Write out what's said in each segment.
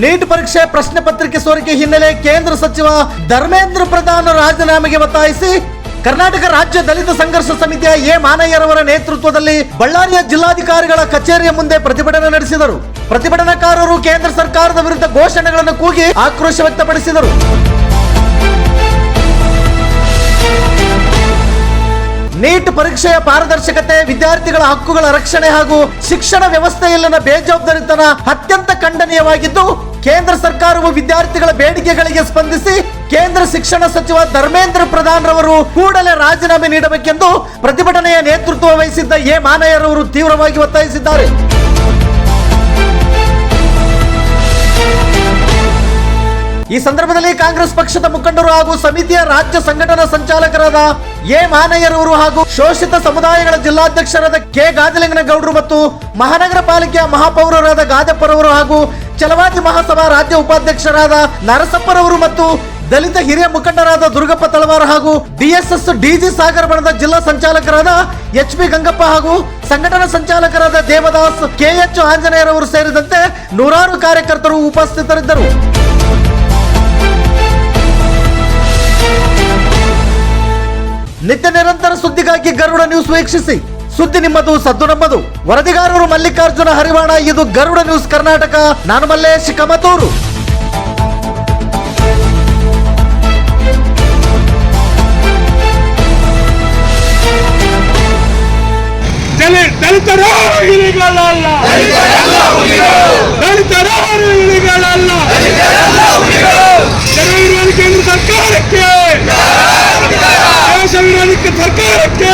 Neat ಪರೀಕ್ಷೆ ಪ್ರಶ್ನೆ ಪತ್ರಿಕೆ ಸೋರಿಕೆ ಹಿನ್ನೆಲೆ ಕೇಂದ್ರ ಸಚಿವ ಧರ್ಮೇಂದ್ರ ಪ್ರಧಾನ್ ರಾಜೀನಾಮೆಗೆ ಒತ್ತಾಯಿಸಿ ಕರ್ನಾಟಕ ರಾಜ್ಯ ದಲಿತ ಸಂಘರ್ಷ ಸಮಿತಿಯ ಎ ಮಾನಯ್ಯರವರ ನೇತೃತ್ವದಲ್ಲಿ ಬಳ್ಳಾರಿಯ ಜಿಲ್ಲಾಧಿಕಾರಿಗಳ ಕಚೇರಿಯ ಮುಂದೆ ಪ್ರತಿಭಟನೆ ನಡೆಸಿದರು. ಪ್ರತಿಭಟನಾಕಾರರು ಕೇಂದ್ರ ಸರ್ಕಾರದ ವಿರುದ್ಧ ಘೋಷಣೆಗಳನ್ನು ಕೂಗಿ ಆಕ್ರೋಶ ವ್ಯಕ್ತಪಡಿಸಿದರು. ನೀಟ್ ಪರೀಕ್ಷೆಯ ಪಾರದರ್ಶಕತೆ, ವಿದ್ಯಾರ್ಥಿಗಳ ಹಕ್ಕುಗಳ ರಕ್ಷಣೆ ಹಾಗೂ ಶಿಕ್ಷಣ ವ್ಯವಸ್ಥೆಯಲ್ಲಿನ ಬೇಜವಾಬ್ದಾರಿತನ ಅತ್ಯಂತ ಖಂಡನೀಯವಾಗಿದ್ದು, ಕೇಂದ್ರ ಸರ್ಕಾರವು ವಿದ್ಯಾರ್ಥಿಗಳ ಬೇಡಿಕೆಗಳಿಗೆ ಸ್ಪಂದಿಸಿ ಕೇಂದ್ರ ಶಿಕ್ಷಣ ಸಚಿವ ಧರ್ಮೇಂದ್ರ ಪ್ರಧಾನ್ ರವರು ಕೂಡಲೇ ರಾಜೀನಾಮೆ ನೀಡಬೇಕೆಂದು ಪ್ರತಿಭಟನೆಯ ನೇತೃತ್ವ ವಹಿಸಿದ್ದ ಎ ಮಾನಯ್ಯರವರು ತೀವ್ರವಾಗಿ ಒತ್ತಾಯಿಸಿದ್ದಾರೆ. ಈ ಸಂದರ್ಭದಲ್ಲಿ ಕಾಂಗ್ರೆಸ್ ಪಕ್ಷದ ಮುಖಂಡರು ಹಾಗೂ ಸಮಿತಿಯ ರಾಜ್ಯ ಸಂಘಟನಾ ಸಂಚಾಲಕರಾದ ಎ ಮಾನಯ್ಯರವರು ಹಾಗೂ ಶೋಷಿತ ಸಮುದಾಯಗಳ ಜಿಲ್ಲಾಧ್ಯಕ್ಷರಾದ ಕೆ ಗಾಜಲಿಂಗನಗೌಡರು ಮತ್ತು ಮಹಾನಗರ ಪಾಲಿಕೆಯ ಮಹಾಪೌರರಾದ ಗಾದಪ್ಪರವರು ಹಾಗೂ ಛಲವಾದಿ ಮಹಾಸಭಾ ರಾಜ್ಯ ಉಪಾಧ್ಯಕ್ಷರಾದ ನರಸಪ್ಪರವರು ಮತ್ತು ದಲಿತ ಹಿರಿಯ ಮುಖಂಡರಾದ ದುರ್ಗಪ್ಪ ತಳವಾರ ಹಾಗೂ ಡಿಎಸ್ಎಸ್ ಡಿಜಿ ಸಾಗರ ಬಣದ ಜಿಲ್ಲಾ ಸಂಚಾಲಕರಾದ ಎಚ್ ಪಿ ಗಂಗಪ್ಪ ಹಾಗೂ ಸಂಘಟನಾ ಸಂಚಾಲಕರಾದ ದೇವದಾಸ್ ಕೆಎಚ್ ಆಂಜನೇಯರವರು ಸೇರಿದಂತೆ ನೂರಾರು ಕಾರ್ಯಕರ್ತರು ಉಪಸ್ಥಿತರಿದ್ದರು. ನಿತ್ಯ ನಿರಂತರ ಸುದ್ದಿಗಾಗಿ ಗರುಡ ನ್ಯೂಸ್ ವೀಕ್ಷಿಸಿ. ಸುದ್ದಿ ನಿಮ್ಮದು, ಸದ್ದು ನಮ್ಮದು. ವರದಿಗಾರರು ಮಲ್ಲಿಕಾರ್ಜುನ ಹರಿವಾಣ. ಇದು ಗರುಡ ನ್ಯೂಸ್ ಕರ್ನಾಟಕ. ನಾನು ಮಲ್ಲೇಶ್ ಕಮತೂರು. ದಲಿತರು ಇಲಿಗಳಲ್ಲ, ದಲಿತರು ಇಲಿಗಳಲ್ಲ. ಜನ ವಿರೋಧಿ ಕೇಂದ್ರ ಸರ್ಕಾರಕ್ಕೆ, ದೇಶ ವಿರೋಧಿ ಸರ್ಕಾರಕ್ಕೆ,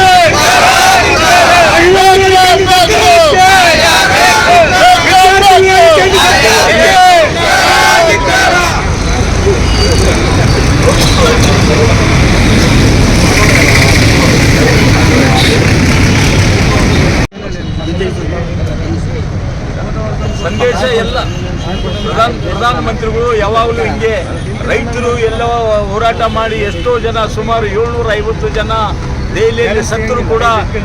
ಸಂದೇಶ ಎಲ್ಲ ಪ್ರಧಾನಮಂತ್ರಿಗಳು ಯಾವಾಗಲೂ ಹಿಂಗೆ ರೈತರು ಎಲ್ಲ ಹೋರಾಟ ಮಾಡಿ ಎಷ್ಟೋ ಜನ ಸುಮಾರು 750 ಜನ ದೆಹಲಿಯಲ್ಲಿ ಸತ್ತರೂ ಕೂಡ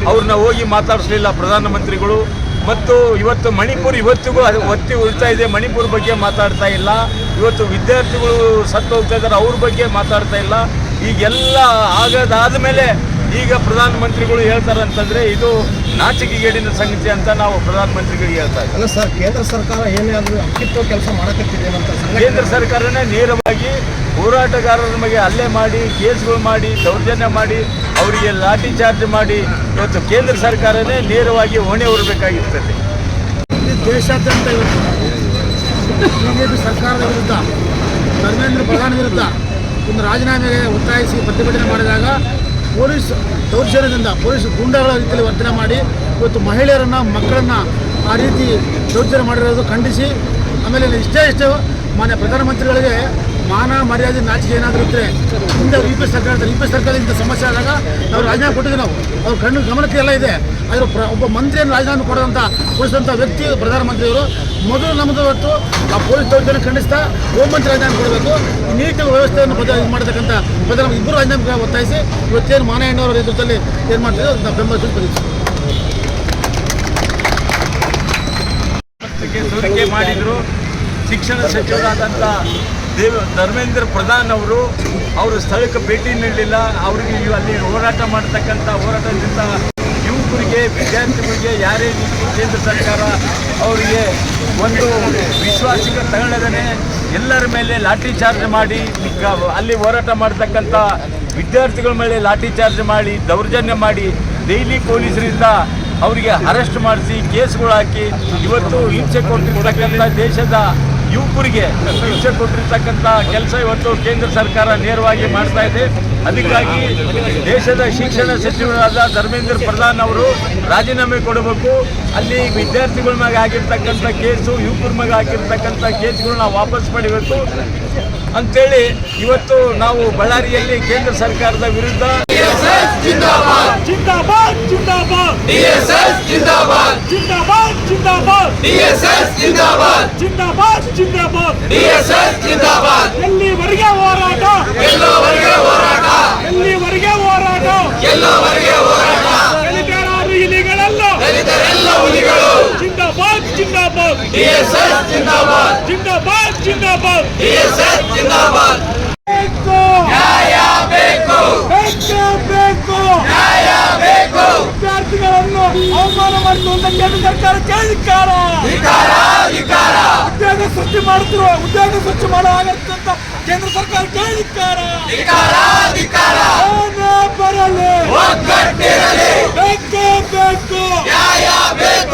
ಅವ್ರನ್ನ ಹೋಗಿ ಮಾತಾಡಿಸಲಿಲ್ಲ ಪ್ರಧಾನಮಂತ್ರಿಗಳು. ಮತ್ತು ಇವತ್ತು ಮಣಿಪುರ ಇವತ್ತಿಗೂ ಒತ್ತಿ ಉಳ್ತಾ ಇದೆ, ಮಣಿಪುರ ಬಗ್ಗೆ ಮಾತಾಡ್ತಾ ಇಲ್ಲ. ಇವತ್ತು ವಿದ್ಯಾರ್ಥಿಗಳು ಸತ್ತು ಹೋಗ್ತಾ ಇದ್ದಾರೆ, ಅವ್ರ ಬಗ್ಗೆ ಮಾತಾಡ್ತಾ ಇಲ್ಲ. ಈಗೆಲ್ಲ ಆದ ಮೇಲೆ ಈಗ ಪ್ರಧಾನಮಂತ್ರಿಗಳು ಹೇಳ್ತಾರೆ ಅಂತಂದರೆ ಇದು ನಾಚಿಕೆಗೇಡಿನ ಸಂಗತಿ ಅಂತ ನಾವು ಪ್ರಧಾನಮಂತ್ರಿಗಳಿಗೆ ಹೇಳ್ತಾ ಇದ್ದೀವಿ. ಅಲ್ಲ ಸರ್, ಕೇಂದ್ರ ಸರ್ಕಾರ ಏನೇ ಆದರೂ ಅಕ್ಕಿತ್ವ ಕೆಲಸ ಮಾಡಕತ್ತಿದೆ ಅಂತ ಕೇಂದ್ರ ಸರ್ಕಾರನೇ ನೇರವಾಗಿ ಹೋರಾಟಗಾರರ ಬಗ್ಗೆ ಹಲ್ಲೆ ಮಾಡಿ, ಕೇಸ್ಗಳು ಮಾಡಿ, ದೌರ್ಜನ್ಯ ಮಾಡಿ, ಅವರಿಗೆ ಲಾಠಿ ಚಾರ್ಜ್ ಮಾಡಿ ಇವತ್ತು ಕೇಂದ್ರ ಸರ್ಕಾರನೇ ನೇರವಾಗಿ ಹೊಣೆ ಹೊರಬೇಕಾಗಿರ್ತದೆ. ದೇಶಾದ್ಯಂತ ಬಿಜೆಪಿ ಸರ್ಕಾರದ ವಿರುದ್ಧ, ಧರ್ಮೇಂದ್ರ ಪ್ರಧಾನ್ ವಿರುದ್ಧ ಒಂದು ರಾಜೀನಾಮೆಗೆ ಒತ್ತಾಯಿಸಿ ಪ್ರತಿಭಟನೆ ಮಾಡಿದಾಗ ಪೊಲೀಸ್ ದೌರ್ಜನ್ಯದಿಂದ, ಪೊಲೀಸ್ ಗೂಂಡಾಗಳ ರೀತಿಯಲ್ಲಿ ವರ್ತನೆ ಮಾಡಿ ಇವತ್ತು ಮಹಿಳೆಯರನ್ನು, ಮಕ್ಕಳನ್ನು ಆ ರೀತಿ ದೌರ್ಜನ್ಯ ಮಾಡಿರೋದು ಖಂಡಿಸಿ, ಆಮೇಲೆ ಇಷ್ಟೇ ಮಾನ್ಯ ಪ್ರಧಾನಮಂತ್ರಿಗಳಿಗೆ ಮಾನ ಮರ್ಯಾದೆ ನಾಚಿಕೆ ಏನಾದರೂ ಇದ್ದರೆ ಹಿಂದೆ ಯು ಪಿ ಸರ್ಕಾರದಿಂದ ಸಮಸ್ಯೆ ಆದಾಗ ನಾವು ರಾಜೀನಾಮೆ ಕೊಟ್ಟಿದ್ದೀವಿ. ನಾವು ಅವ್ರ ಗಮನಕ್ಕೆ ಎಲ್ಲ ಇದೆ. ಆದರೆ ಒಬ್ಬ ಮಂತ್ರಿಯನ್ನು ರಾಜೀನಾಮೆ ಕೊಡೋದಂಥ ಉಳಿಸಿದಂಥ ವ್ಯಕ್ತಿ ಪ್ರಧಾನಮಂತ್ರಿಯವರು. ಮೊದಲು ನಮ್ಮದು ಇವತ್ತು ಆ ಪೊಲೀಸ್ ದೌರ್ಜನ್ಯ ಖಂಡಿಸ್ತಾ ಹೋಮ್ ಮಂತ್ರಿ ರಾಜೀನಾಮೆ ಕೊಡಬೇಕು. ನೀಟ್ ವ್ಯವಸ್ಥೆಯನ್ನು ಮಾಡತಕ್ಕಂಥ ಪ್ರಧಾನ ಇಬ್ಬರು ರಾಜೀನಾಮೆ ಒತ್ತಾಯಿಸಿ ಇವತ್ತೇನು ಮಾನಯ್ಯನವರ ನೇತೃತ್ವದಲ್ಲಿ ಏನು ಮಾಡ್ತೀವಿ ನಾವು ಬೆಂಬಲಿಸಿ ಸೋರಿಕೆ ಮಾಡಿದರು. ಶಿಕ್ಷಣ ಸಚಿವರಾದಂಥ ಧರ್ಮೇಂದ್ರ ಪ್ರಧಾನ್ ಅವರು ಸ್ಥಳಕ್ಕೆ ಭೇಟಿ ನೀಡಲಿಲ್ಲ. ಅವರಿಗೆ ಅಲ್ಲಿ ಹೋರಾಟ ಮಾಡತಕ್ಕಂಥ ಹೋರಾಟದಿಂದ ಯುವಕರಿಗೆ, ವಿದ್ಯಾರ್ಥಿಗಳಿಗೆ ಯಾರೇ ರೀತಿ ಕೇಂದ್ರ ಸರ್ಕಾರ ಅವರಿಗೆ ಒಂದು ವಿಶ್ವಾಸಕ್ಕೆ ತಗೊಳ್ಳದೇ ಎಲ್ಲರ ಮೇಲೆ ಲಾಠಿ ಚಾರ್ಜ್ ಮಾಡಿ, ಅಲ್ಲಿ ಹೋರಾಟ ಮಾಡತಕ್ಕಂಥ ವಿದ್ಯಾರ್ಥಿಗಳ ಮೇಲೆ ಲಾಠಿ ಚಾರ್ಜ್ ಮಾಡಿ, ದೌರ್ಜನ್ಯ ಮಾಡಿ, ಡೈಲಿ ಪೊಲೀಸರಿಂದ ಅವರಿಗೆ ಅರೆಸ್ಟ್ ಮಾಡಿಸಿ ಕೇಸ್ಗಳು ಹಾಕಿ ಇವತ್ತು ಹಿಂಸೆ ಕೊಟ್ಟಿರ್ತಕ್ಕಂಥ ದೇಶದ ಯುವಕರಿಗೆ ಹಿಂಸೆ ಕೊಟ್ಟಿರ್ತಕ್ಕಂಥ ಕೆಲಸ ಇವತ್ತು ಕೇಂದ್ರ ಸರ್ಕಾರ ನೇರವಾಗಿ ಮಾಡ್ತಾ ಇದೆ. ಅದಕ್ಕಾಗಿ ದೇಶದ ಶಿಕ್ಷಣ ಸಚಿವರಾದ ಧರ್ಮೇಂದ್ರ ಪ್ರಧಾನ್ ಅವರು ರಾಜೀನಾಮೆ ಕೊಡಬೇಕು. ಅಲ್ಲಿ ವಿದ್ಯಾರ್ಥಿಗಳ ಮ್ಯಾಗೆ ಆಗಿರ್ತಕ್ಕಂಥ ಕೇಸು, ಯುವಕರ ಮ್ಯಾಗೆ ಆಗಿರ್ತಕ್ಕಂಥ ಕೇಸ್ಗಳನ್ನ ವಾಪಸ್ ಪಡಿಬೇಕು ಅಂತೇಳಿ ಇವತ್ತು ನಾವು ಬಳ್ಳಾರಿಯಲ್ಲಿ ಕೇಂದ್ರ ಸರ್ಕಾರದ ವಿರುದ್ಧ ಜಿಂದಾಬಾದ್ ಜಿಂದಾಬಾದ್ ಡಿಎಸ್ಎಸ್ ಜಿಂದಾಬಾದ್ ಜಿಂದಾಬಾದ್ ಜಿಂದಾಬಾದ್ ಡಿಎಸ್ಎಸ್ ಜಿಂದಾಬಾದ್ ಜಿಂದಾಬಾದ್ ಜಿಂದಾಬಾದ್ ಡಿಎಸ್ಎಸ್ ಜಿಂದಾಬಾದ್. ಎಲ್ಲಿವರೆಗೆ ಹೋರಾಟ, ಎಲ್ಲೋವರೆಗೆ ಹೋರಾಟ, ಎಲ್ಲಿವರೆಗೆ ಹೋರಾಟ, ಎಲ್ಲೋವರೆಗೆ ಹೋರಾಟ. ದಲಿತರು ಇಲಿಗಳಲ್ಲ, ದಲಿತರೆಲ್ಲ ಹುಲಿಗಳು. ಜಿಂದಾಬಾದ್ ಜಿಂದಾಬಾದ್. ಜಿಂದಾಬಾದ್ DSS ಜಿಂದಾಬಾದ್ ಜಿಂದಾಬಾದ್ ಜಿಂದಾಬಾದ್ DSS ಜಿಂದಾಬಾದ್ ಬೇಕು ನ್ಯಾಯ ಬೇಕು ಬೇಕೇ ಬೇಕು ನ್ಯಾಯ ಬೇಕು ವಿದ್ಯಾರ್ಥಿಗಳನ್ನು ಅವಮಾನ ಮಾಡಿರುವಂತ ಕೇಂದ್ರ ಸರ್ಕಾರಕ್ಕೆ ಧಿಕ್ಕಾರ ಧಿಕ್ಕಾರ ಉದ್ಯೋಗ ಸೃಷ್ಟಿ ಮಾಡುತ್ತಿರುವ ಉದ್ಯೋಗ ಸೃಷ್ಟಿ ಮಾಡಲಾಗತ್ತಂತ ಕೇಂದ್ರ ಸರ್ಕಾರಕ್ಕೆ ಧಿಕ್ಕಾರ ಧಿಕ್ಕಾರ ಏನೇ ಬರಲಿ ಒಗ್ಗಟ್ಟಿರಲಿ ಬೇಕೇ ಬೇಕು ನ್ಯಾಯ ಬೇಕು